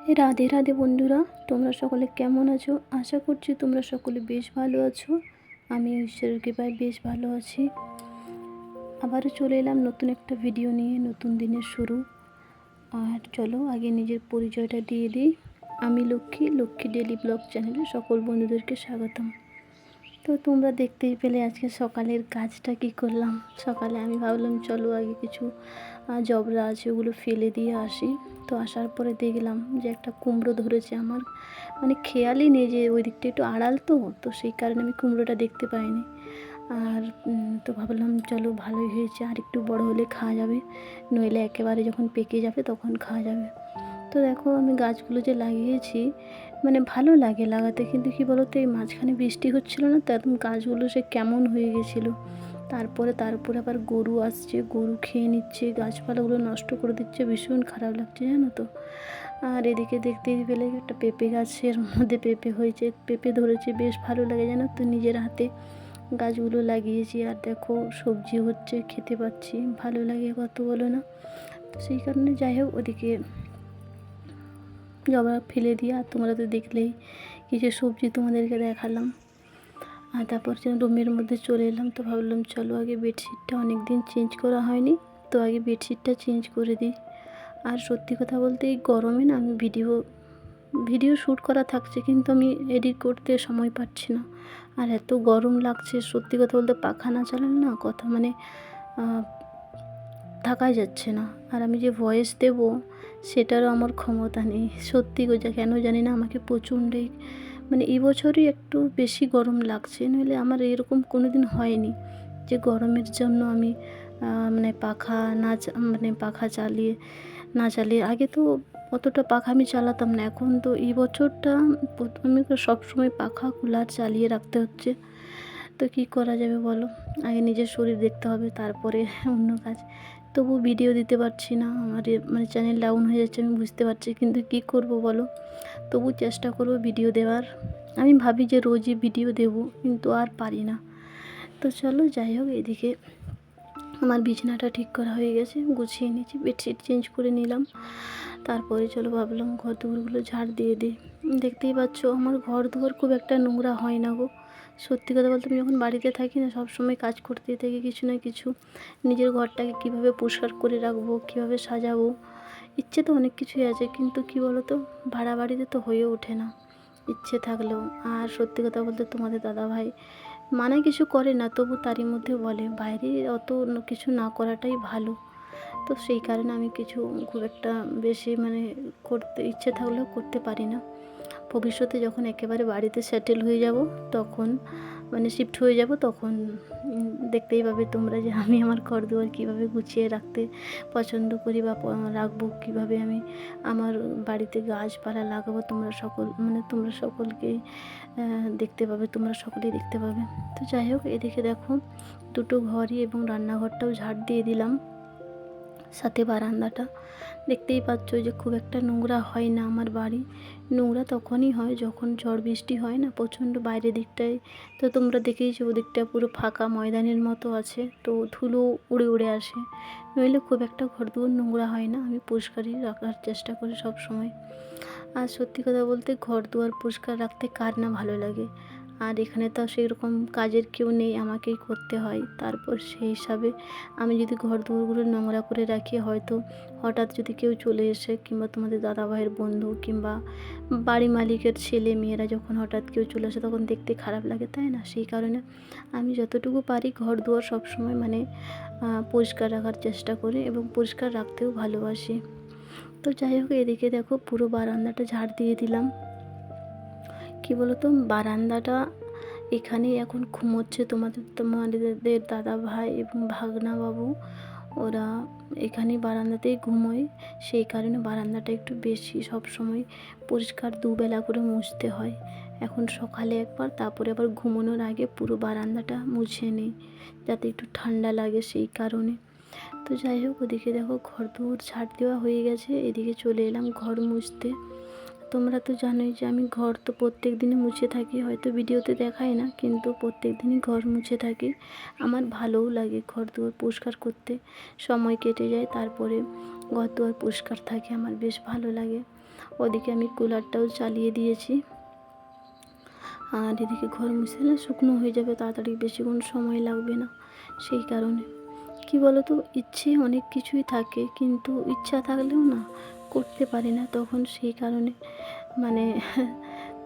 রাধে রাধে বন্ধুরা, তোমরা সকলে কেমন আছো? আশা করছি তোমরা সকলে বেশ ভালো আছো। আমি ঈশ্বরের কৃপায় বেশ ভালো আছি। আবারও চলে এলাম নতুন একটা ভিডিও নিয়ে, নতুন দিনের শুরু। আর চলো আগে নিজের পরিচয়টা দিয়ে দিই। আমি লক্ষ্মী ডেলি ব্লগ চ্যানেলে সকল বন্ধুদেরকে স্বাগতম। তো তোমরা দেখতেই পেলে আজকে সকালের কাজটা কি করলাম। সকালে আমি ভাবলাম চলো আগে কিছু জবরা আছে ওগুলো ফেলে দিয়ে আসি। তো আসার পরে দেখলাম যে একটা কুমড়ো ধরেছে। আমার মানে খেয়ালই নেই যে ওই দিকটা একটু আড়াল, তো সেই কারণে আমি কুমড়োটা দেখতে পাইনি। আর তো ভাবলাম চলো ভালোই হয়েছে, আর একটু বড় হলে খাওয়া যাবে, নইলে একেবারে যখন পেকে যাবে তখন খাওয়া যাবে। তো দেখো আমি গাছগুলো যে লাগিয়েছি, মানে ভালো লাগে লাগাতে, কিন্তু কি বলতো এই মাঝখানে বৃষ্টি হচ্ছিল না, তো একদম গাছগুলো সে কেমন হয়ে গেছিলো। তার উপরে আবার গরু আসছে, গরু খেয়ে নিচ্ছে, গাছপালাগুলো নষ্ট করে দিচ্ছে, ভীষণ খারাপ লাগছে জানো তো। আর এদিকে দেখতেই পেলে একটা পেঁপে গাছের মধ্যে পেঁপে হয়েছে, পেঁপে ধরেছে, বেশ ভালো লাগে জানো তো। নিজের হাতে গাছগুলো লাগিয়েছি, আর দেখো সবজি হচ্ছে, খেতে পাচ্ছি, ভালো লাগে কত বলো না। তো সেই কারণে যাই হোক ওদিকে জবা ফেলে দিয়ে, আর তোমরা তো দেখলেই কিছু সবজি তোমাদেরকে দেখালাম। আর তারপর রুমের মধ্যে চলে এলাম। তো ভাবলাম চলো আগে বেডশিটটা, অনেক দিন চেঞ্জ করা হয়নি, তো আগে বেডশিটটা চেঞ্জ করে দিই। আর সত্যি কথা বলতে এই গরমে না আমি ভিডিও শ্যুট করা থাকছে, কিন্তু আমি এডিট করতে সময় পাচ্ছি না। আর এত গরম লাগছে, সত্যি কথা বলতে পাখা না চালালে না কথা মানে থাকাই যাচ্ছে না। আর আমি যে ভয়েস দেব সেটারও আমার ক্ষমতা নেই, সত্যি কেন জানি না আমাকে প্রচণ্ডই মানে এই বছরই একটু বেশি গরম লাগছে, নইলে আমার এরকম কোনো দিন হয়নি যে গরমের জন্য আমি পাখা চালিয়ে আগে তো অতটা পাখা আমি চালাতাম না। এখন তো এই বছরটা আমি সবসময় পাখা কুলার চালিয়ে রাখতে হচ্ছে। তো কী করা যাবে বলো, আগে নিজের শরীর দেখতে হবে, তারপরে অন্য কাজ। তবু ভিডিও দিতে পারছি না, আমার মানে চ্যানেল ডাউন হয়ে যাচ্ছে আমি বুঝতে পারছি, কিন্তু কি করব বলো, তবু চেষ্টা করব ভিডিও দেওয়ার। আমি ভাবি যে রোজই ভিডিও দেব, কিন্তু আর পারি না। তো চলো যাই হোক, এদিকে আমার বিছানাটা ঠিক করা হয়ে গেছে, গুছিয়ে নিয়েছি, বেডশিট চেঞ্জ করে নিলাম। তারপরে চলো ভাবলাম ঘর দুয়ারগুলো ঝাড় দিয়ে দিই। দেখতেই পাচ্ছ আমার ঘর দুয়ার খুব একটা নোংরা হয় না গো। সত্যি কথা বলতে আমি যখন বাড়িতে থাকি না, সবসময় কাজ করতেই থাকি কিছু না কিছু। নিজের ঘরটাকে কীভাবে পরিষ্কার করে রাখবো, কীভাবে সাজাবো, ইচ্ছে তো অনেক কিছুই আছে, কিন্তু কি বলো তো, ভাড়া বাড়িতে তো হয়ে ওঠে না ইচ্ছে থাকলেও। আর সত্যি কথা বলতে তোমাদের দাদাভাই মানা কিছু করে না, তবু তারই মধ্যে বলে বাইরে অত কিছু না করাটাই ভালো। তো সেই কারণে আমি কিছু খুব একটা বেশি মানে করতে ইচ্ছে থাকলেও করতে পারি না। ভবিষ্যতে যখন একেবারে বাড়িতে সেটেল হয়ে যাব, তখন মানে শিফট হয়ে যাব, তখন দেখতেই পাবে তোমরা যে আমি আমার ঘর দুয়ার কীভাবে গুছিয়ে রাখতে পছন্দ করি, বা রাখবো কীভাবে আমি আমার বাড়িতে গাছপালা লাগাবো। তোমরা সকলকেই দেখতে পাবে, তোমরা সকলেই দেখতে পাবে। তো যাই হোক, এদিকে দেখো দুটো ঘরই এবং রান্নাঘরটাও ঝাড় দিয়ে দিলাম, সাথে বারান্দাটা। দেখতেই পাচ্ছ যে খুব একটা নোংরা হয় না আমার বাড়ি। নোংরা তখনই হয় যখন ঝড় বৃষ্টি হয় না প্রচণ্ড, বাইরের দিকটায় তো তোমরা দেখেইছো, ওদিকটা পুরো ফাঁকা ময়দানের মতো আছে, তো ধুলো উড়ে উড়ে আসে। নইলে খুব একটা ঘরদুয়ার নোংরা হয় না, আমি পরিষ্কারই রাখার চেষ্টা করি সব সময়। আর সত্যি কথা বলতে ঘর দুয়ার পরিষ্কার রাখতে কার না ভালো লাগে। আর এখানে তো সেরকম কাজের কেউ নেই, আমাকেই করতে হয়। তারপর সেই হিসাবে আমি যদি ঘর দুয়ারগুলো নোংরা করে রাখি, হয়তো হঠাৎ যদি কেউ চলে এসে, কিংবা তোমাদের দাদাভাইয়ের বন্ধু, কিংবা বাড়ি মালিকের ছেলে মেয়েরা যখন হঠাৎ কেউ চলে আসে, তখন দেখতে খারাপ লাগে, তাই না? সেই কারণে আমি যতটুকু পারি ঘর দুয়ার সবসময় মানে পরিষ্কার রাখার চেষ্টা করি, এবং পরিষ্কার রাখতেও ভালোবাসি। তো যাই হোক, এদিকে দেখো পুরো বারান্দাটা ঝাড় দিয়ে দিলাম। কি বলতো, বারান্দাটা এখানেই এখন ঘুমোচ্ছে তোমাদের দাদা ভাই এবং ভাগনা বাবু, ওরা এখানেই বারান্দাতেই ঘুমোয়। সেই কারণে বারান্দাটা একটু বেশি সব সময় পরিষ্কার দুবেলা করে মুছতে হয়। এখন সকালে একবার, তারপরে আবার ঘুমানোর আগে পুরো বারান্দাটা মুছে নিই, যাতে একটু ঠান্ডা লাগে, সেই কারণে। তো যাই হোক, ওদিকে দেখো ঘর দৌড় ঝাড় দেওয়া হয়ে গেছে, এদিকে চলে এলাম ঘর মুছতে। তোমরা তো জানোই যে আমি ঘর তো প্রত্যেক দিনই মুছে থাকি, হয়তো ভিডিওতে দেখাই না, কিন্তু প্রত্যেক দিনই ঘর মুছে থাকি। আমার ভালোও লাগে ঘর দুয়ার পরিষ্কার করতে, সময় কেটে যায়, তারপরে ঘর দুয়ার পরিষ্কার থাকে, আমার বেশ ভালো লাগে। ওদিকে আমি কুলারটাও চালিয়ে দিয়েছি, আর এদিকে ঘর মুছলে শুকনো হয়ে যাবে তাড়াতাড়ি, বেশিক্ষণ সময় লাগবে না। সেই কারণে কি বলো তো, ইচ্ছে অনেক কিছুই থাকে, কিন্তু ইচ্ছা থাকলেও না করতে পারি না, তখন সেই কারণে মানে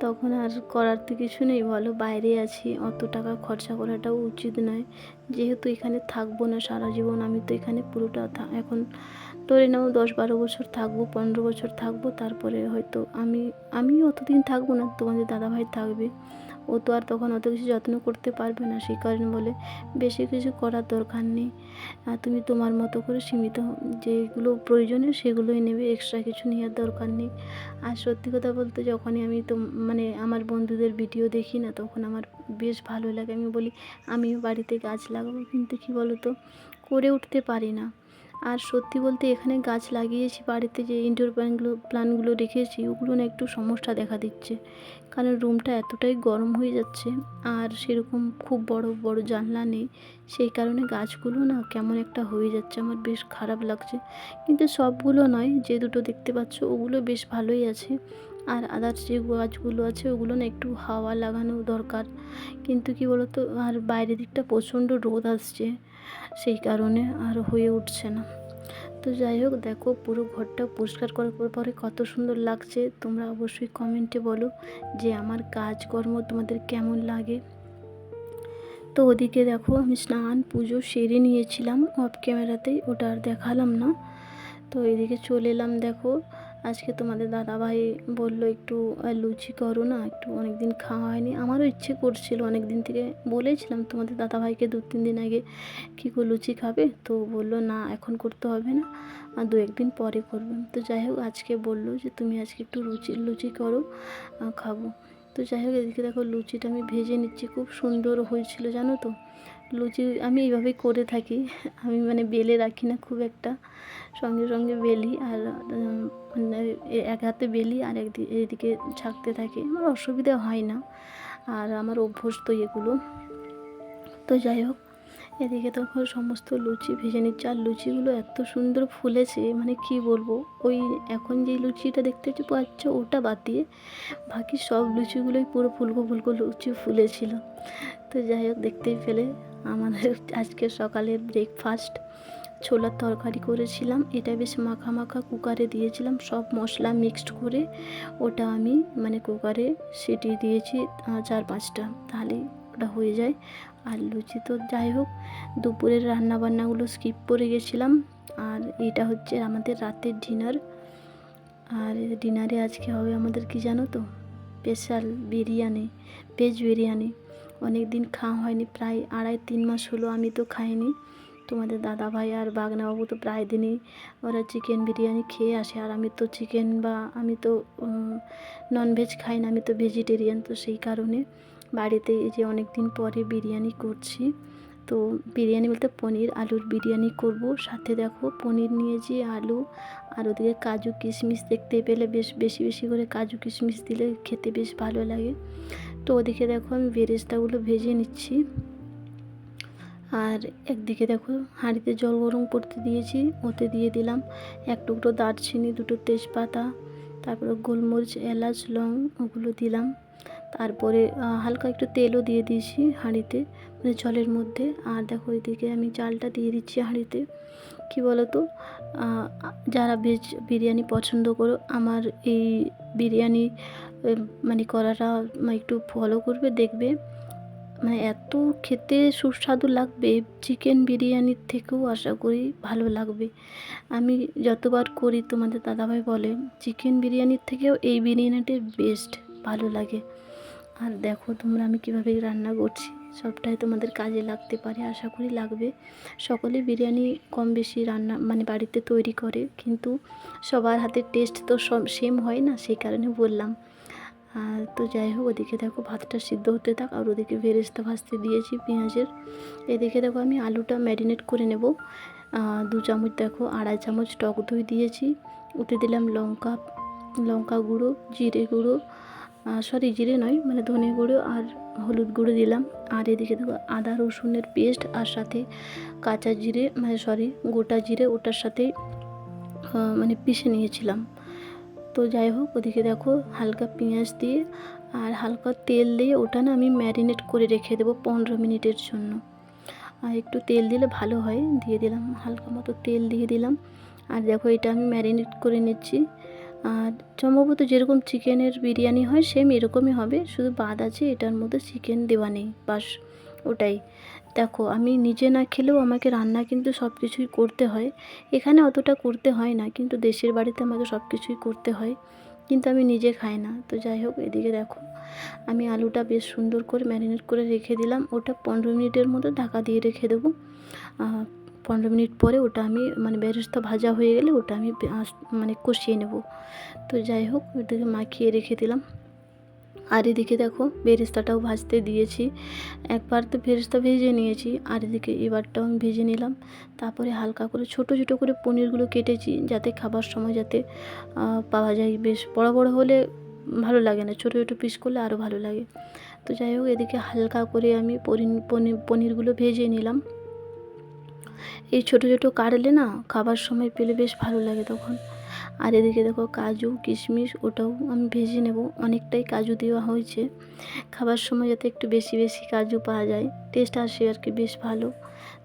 তখন আর করার তো কিছু নেই বলো। বাইরে আছি, অত টাকা খরচা করাটাও উচিত নয়, যেহেতু এখানে থাকবো না সারা জীবন। আমি তো এখানে পুরোটা এখন ধরে নাও 10-12 বছর থাকবো, 15 বছর থাকবো, তারপরে হয়তো আমি অতদিন থাকবো না, তোমাদের দাদাভাই থাকবে। ও তো আর তখন অত কিছু যত্ন করতে পারবে না, সেই কারণে বলে বেশি কিছু করার দরকার নেই, আর তুমি তোমার মতো করে সীমিত যেগুলো প্রয়োজনীয় সেগুলোই নেবে, এক্সট্রা কিছু নেওয়ার দরকার নেই। আর সত্যি কথা বলতে, যখনই আমি তো মানে আমার বন্ধুদের ভিডিও দেখি না, তখন আমার বেশ ভালো লাগে। আমি বলি আমিও বাড়িতে গাছ লাগাবো, কিন্তু কী বলো তো, করে উঠতে পারি না। আর সত্যি বলতে এখানে গাছ লাগিয়েছি বাড়িতে, যে ইনডোর প্ল্যান্টগুলো রেখেছি, ওগুলো না একটু সমস্যা দেখা দিচ্ছে, কারণ রুমটা এতটাই গরম হয়ে যাচ্ছে, আর সেরকম খুব বড় বড় জানলা নেই, সেই কারণে গাছগুলো না কেমন একটা হয়ে যাচ্ছে, আমার বেশ খারাপ লাগছে। কিন্তু সবগুলো নয়, যে দুটো দেখতে পাচ্ছ ওগুলো বেশ ভালোই আছে, আর আদার্স যে গাছগুলো আছে ওগুলো না একটু হাওয়া লাগানো দরকার। কিন্তু কি বলতো, আর বাইরের দিকটা প্রচণ্ড রোদ আসছে, সেই কারণে আর হয়ে উঠছে না। তো যাই হোক, দেখো পুরো ঘরটা পরিষ্কার করার পরে কত সুন্দর লাগছে। তোমরা অবশ্যই কমেন্টে বলো যে আমার কাজকর্ম তোমাদের কেমন লাগে। তো ওদিকে দেখো আমি স্নান পুজো সেরে নিয়েছিলাম অফ ক্যামেরাতেই, ওটা আর দেখালাম না। তো এদিকে চলে এলাম, দেখো আজকে তোমাদের দাদাভাই বললো একটু লুচি করো না, একটু অনেক দিন খাওয়া হয়নি, আমারও ইচ্ছে করছিল অনেক দিন থেকে। বলেছিলাম তোমাদের দাদাভাইকে 2-3 দিন আগে, কী গো লুচি খাবে, তো বললো না এখন করতে হবে না, আর 2-1 দিন পরে করবেন। তো যাই হোক, আজকে বললো যে তুমি আজকে একটু লুচি করো, খাবো। তো যাই হোক, এদিকে দেখো লুচিটা আমি ভেজে নিচ্ছি, খুব সুন্দর হয়েছিল জানো তো। লুচি আমি এইভাবেই করে থাকি, আমি মানে বেলে রাখি না খুব একটা, সঙ্গে সঙ্গে বেলি, আর মানে এক হাতে বেলি আর এদিকে ছাঁকতে থাকি, আমার অসুবিধা হয় না, আর আমার অভ্যস্ত তো এগুলো। তো যাই হোক, এদিকে তখন সমস্ত লুচি ভেজে নিচ্ছে, আর লুচিগুলো এত সুন্দর ফুলেছে, মানে কি বলবো। ওই এখন যেই লুচিটা দেখতে পাচ্ছ ওটা বাদ দিয়ে বাকি সব লুচিগুলোই পুরো ফুলকো ফুলকো লুচি ফুলেছিল। তো যাই হোক, দেখতেই পেলে আমাদের আজকে সকালের ব্রেকফাস্ট ছোলার তরকারি করেছিলাম, এটা বেশ মাখা মাখা কুকারে দিয়েছিলাম, সব মশলা মিক্সড করে ওটা আমি মানে কুকারে সিটি দিয়েছি 4-5টা, তাহলেই ওটা হয়ে যায়। আর লুচি তো যাই হোক, দুপুরের রান্নাবান্নাগুলো স্কিপ করে গেছিলাম, আর এটা হচ্ছে আমাদের রাতের ডিনার। আর ডিনারে আজকে হবে আমাদের কি জানো তো, স্পেশাল বিরিয়ানি, ভেজ বিরিয়ানি। অনেক দিন খাওয়া হয়নি, প্রায় 2.5-3 মাস হলো আমি তো খাইনি। তোমাদের দাদাভাই আর বাগনাবাবু তো প্রায় দিনই ওরা চিকেন বিরিয়ানি খেয়ে আসে, আর আমি তো চিকেন বা আমি তো ননভেজ খাই না, আমি তো ভেজিটেরিয়ান। তো সেই কারণে বাড়িতে এই যে অনেক দিন পরে বিরিয়ানি করছি। তো বিরিয়ানি বলতে পনির আলুর বিরিয়ানি করব, সাথে দেখো পনির নিয়েছি, আলু, আর ওদিকে কাজু কিশমিশ দেখতে পেলে বেশ বেশি বেশি করে কাজু কিশমিশ দিলে খেতে বেশ ভালো লাগে। তো ওদিকে দেখো আমি বেরেস্তাগুলো ভেজে নিচ্ছি, আর একদিকে দেখো হাঁড়িতে জল গরম করতে দিয়েছি, ওতে দিয়ে দিলাম 1 টুকরো দারচিনি, 2টো তেজপাতা, তারপরে গোলমরিচ, এলাচ, লং ওগুলো দিলাম। তারপরে হালকা একটু তেলও দিয়ে দিয়েছি হাঁড়িতে, মানে জলের মধ্যে। আর দেখো এদিকে আমি চালটা দিয়ে দিচ্ছি হাঁড়িতে। কি বলো তো, যারা ভেজ বিরিয়ানি পছন্দ করো, আমার এই বিরিয়ানি মানে করাটা একটু ফলো করবে, দেখবে মানে এত খেতে সুস্বাদু লাগবে, চিকেন বিরিয়ানির থেকেও আশা করি ভালো লাগবে। আমি যতবার করি তোমাদের দাদাভাই বলে চিকেন বিরিয়ানির থেকেও এই বিরিয়ানিটা বেস্ট, ভালো লাগে। আর দেখো তোমরা আমি কীভাবে রান্না করছি, সবটাই তোমাদের কাজে লাগতে পারে, আশা করি লাগবে। সকলে বিরিয়ানি কম বেশি রান্না মানে বাড়িতে তৈরি করে, কিন্তু সবার হাতের টেস্ট তো সব সেম হয় না, সেই কারণে বললাম। তো যাই হোক, ওদিকে দেখো ভাতটা সিদ্ধ হতে থাক, আর ওদিকে বেরেস্তা ভাজতে দিয়েছি পেঁয়াজের। এদিকে দেখো আমি আলুটা ম্যারিনেট করে নেব। 2 চামচ দেখো 2.5 চামচ টক দই দিয়েছি, ওতে দিলাম লঙ্কা লঙ্কা গুঁড়ো, জিরে গুঁড়ো, সরি জিরে নয় মানে ধনে গুঁড়ো আর হলুদ গুঁড়ো দিলাম। আর এদিকে দেখো আদা রসুনের পেস্ট, আর সাথে কাঁচা জিরে মানে সরি গোটা জিরে ওটার সাথে মানে পিষে নিয়েছিলাম। তো যাই হোক, ওদিকে দেখো হালকা পেঁয়াজ দিয়ে আর হালকা তেল দিয়ে ওটা না আমি ম্যারিনেট করে রেখে দেবো 15 মিনিটের জন্য। আর একটু তেল দিলে ভালো হয়, দিয়ে দিলাম হালকা মতো তেল দিয়ে দিলাম। আর দেখো এটা আমি ম্যারিনেট করে নিচ্ছি। আর সম্ভবত যেরকম চিকেনের বিরিয়ানি হয় সেম এরকমই হবে, শুধু বাদ আছে এটার মধ্যে চিকেন দেওয়া নেই, বাস ওটাই। দেখো আমি নিজে না খেলেও আমাকে রান্না কিন্তু সব কিছুই করতে হয়। এখানে অতটা করতে হয় না, কিন্তু দেশের বাড়িতে আমাকে সব কিছুই করতে হয়, কিন্তু আমি নিজে খাই না। তো যাই হোক, এদিকে দেখো আমি আলুটা বেশ সুন্দর করে ম্যারিনেট করে রেখে দিলাম। ওটা 15 মিনিটের মতো ঢাকা দিয়ে রেখে দেবো। 15 মিনিট পরে ওটা আমি মানে বেরেস্তা ভাজা হয়ে গেলে ওটা আমি মানে কষিয়ে নেব। তো যাই হোক, ওটাকে মাখিয়ে রেখে দিলাম। আর এদিকে দেখো বেরেস্তাটাও ভাজতে দিয়েছি। একবার তো বেরেস্তা ভেজে নিয়েছি, আর এদিকে এবারটাও আমি ভেজে নিলাম। তারপরে হালকা করে ছোট ছোট করে পনিরগুলো কেটেছি, যাতে খাবার সময় যাতে পাওয়া যায়। বেশ বড় বড় হলে ভালো লাগে না, ছোটো ছোটো পিস করলে আরও ভালো লাগে। তো যাই হোক, এদিকে হালকা করে আমি পনিরগুলো ভেজে নিলাম। এই ছোটো ছোটো কাটলে না খাবার সময় পেলে বেশ ভালো লাগে তখন। আর এদিকে দেখো কাজু কিশমিশ ওটাও আমি ভেজে নেব। অনেকটাই কাজু দেওয়া হয়েছে, খাবার সময় যাতে একটু বেশি বেশি কাজু পাওয়া যায়, টেস্ট আসে আর কি বেশ ভালো।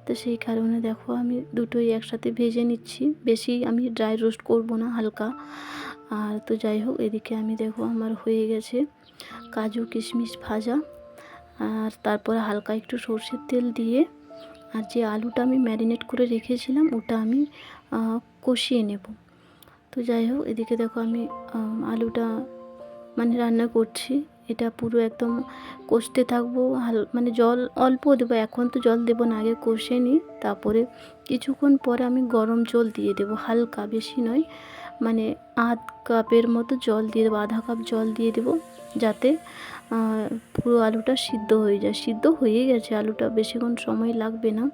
তো সেই কারণে দেখো আমি দুটোই একসাথে ভেজে নিচ্ছি, বেশি আমি ড্রাই রোস্ট করব না, হালকা। আর তো যাই হোক, এদিকে আমি দেখো আমার হয়ে গেছে কাজু কিশমিশ ভাজা। আর তারপরে হালকা একটু সর্ষের তেল দিয়ে আর যে আলুটা আমি ম্যারিনেট করে রেখেছিলাম ওটা আমি কষিয়ে নেব। তো যাই হোক, এদিকে দেখো আমি আলুটা মানে রান্না করছি, এটা পুরো একদম কষতে থাকবো। মানে জল অল্প দেবো, এখন তো জল দেবো না, আগে কষে নিই, তারপরে কিছুক্ষণ পরে আমি গরম জল দিয়ে দেবো, হালকা, বেশি নয়, মানে আধ কাপের মতো জল দিয়ে দেবো, আধা কাপ জল দিয়ে দেবো, যাতে পুরো আলুটা সিদ্ধ হয়ে যায়। সিদ্ধ হয়ে গেছে আলুটা, বেশিক্ষণ সময় লাগবে না,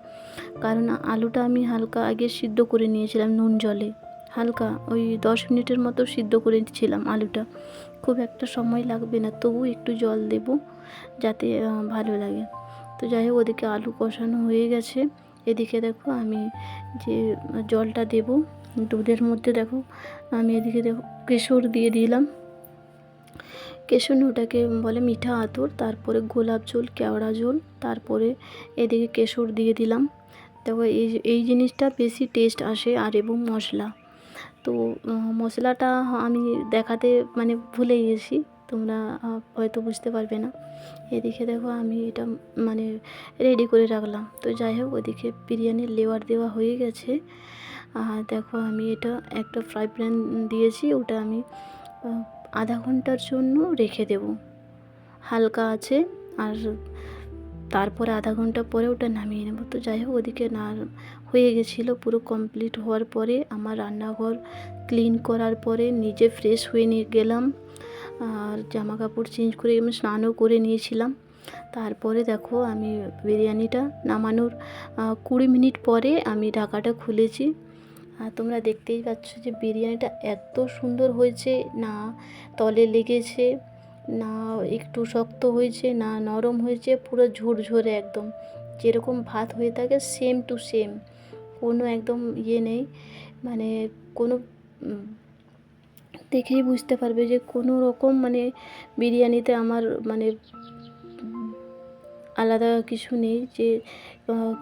কারণ আলুটা আমি হালকা আগে সিদ্ধ করে নিয়েছিলাম নুন জলে, হালকা ওই 10 মিনিটের মতো সিদ্ধ করে দিয়েছিলাম আলুটা। খুব একটা সময় লাগবে না, তবু একটু জল দেব যাতে ভালো লাগে। তো যাই হোক, ওদিকে আলু কষানো হয়ে গেছে। এদিকে দেখো আমি যে জলটা দেব দুধের মধ্যে, দেখো আমি এদিকে দেখো কেশর দিয়ে দিলাম। কেশর ওটাকে বলে মিঠা আতর, তারপরে গোলাপ জল, কেওড়া জল, তারপরে এদিকে কেশর দিয়ে দিলাম। দেখো এই জিনিসটা বেশি টেস্ট আসে। আর এবং মশলা, তো মশলাটা আমি দেখাতে মানে ভুলে গেছি, তোমরা হয়তো বুঝতে পারবে না। এদিকে দেখো আমি এটা মানে রেডি করে রাখলাম। তো যাই হোক, ওদিকে বিরিয়ানির লেয়ার দেওয়া হয়ে গেছে। আর দেখো আমি এটা একটা ফ্রাই প্যান দিয়েছি, ওটা আমি আধা ঘন্টার জন্য রেখে দেব হালকা আছে। আর তারপরে আধা ঘন্টা পরে ওটা নামিয়ে নেব। তো যাই হোক, ওদিকে না হয়ে গেছিলো, পুরো কমপ্লিট হওয়ার পরে আমার রান্নাঘর ক্লিন করার পরে নিজে ফ্রেশ হয়ে নিয়ে গেলাম, আর জামা কাপড় চেঞ্জ করে আমি স্নানও করে নিয়েছিলাম। তারপরে দেখো আমি বিরিয়ানিটা নামানোর 20 মিনিট পরে আমি ঢাকাটা খুলেছি। আর তোমরা দেখতেই পাচ্ছ যে বিরিয়ানিটা এত সুন্দর হয়েছে, না তলে লেগেছে, না একটু শক্ত হয়েছে, না নরম হয়েছে, পুরো ঝুরঝুরে একদম যেরকম ভাত হয়ে থাকে সেম টু সেম, কোনো একদম ইয়ে নেই, মানে কোনো দেখেই বুঝতে পারবে যে কোনো রকম মানে বিরিয়ানিতে আমার মানে আলাদা কিছু নেই যে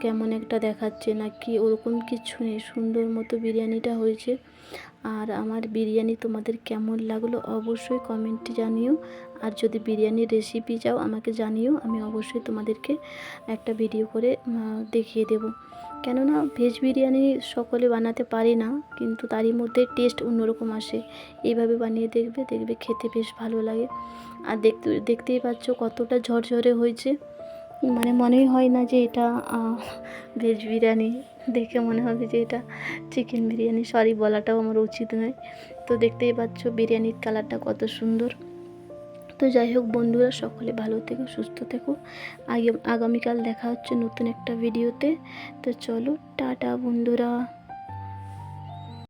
কেমন একটা দেখাচ্ছে না কি, ওরকম কিছু নেই, সুন্দর মতো বিরিয়ানিটা হয়েছে। আর আমার বিরিয়ানি তোমাদের কেমন লাগলো অবশ্যই কমেন্টে জানিও। আর যদি বিরিয়ানির রেসিপি চাও আমাকে জানিও, আমি অবশ্যই তোমাদেরকে একটা ভিডিও করে দেখিয়ে দেব। কেননা ভেজ বিরিয়ানি সকলে বানাতে পারে না, কিন্তু তারই মধ্যে টেস্ট অন্যরকম আসে। এইভাবে বানিয়ে দেখবে খেতে বেশ ভালো লাগে। আর দেখতেই পাচ্ছ কতটা ঝরঝরে হয়েছে, মানে মনেই হয় না যে এটা ভেজ বিরিয়ানি, দেখে মনে হবে যে এটা চিকেন বিরিয়ানি। সরি বলাটাও আমার উচিত নয়। তো দেখতেই পাচ্ছ বিরিয়ানির কালারটা কত সুন্দর। তো যাই হোক বন্ধুরা, সকলে ভালো থেকো, সুস্থ থেকো। আগামীকাল দেখা হচ্ছে নতুন একটা ভিডিওতে। তো চলো টাটা বন্ধুরা।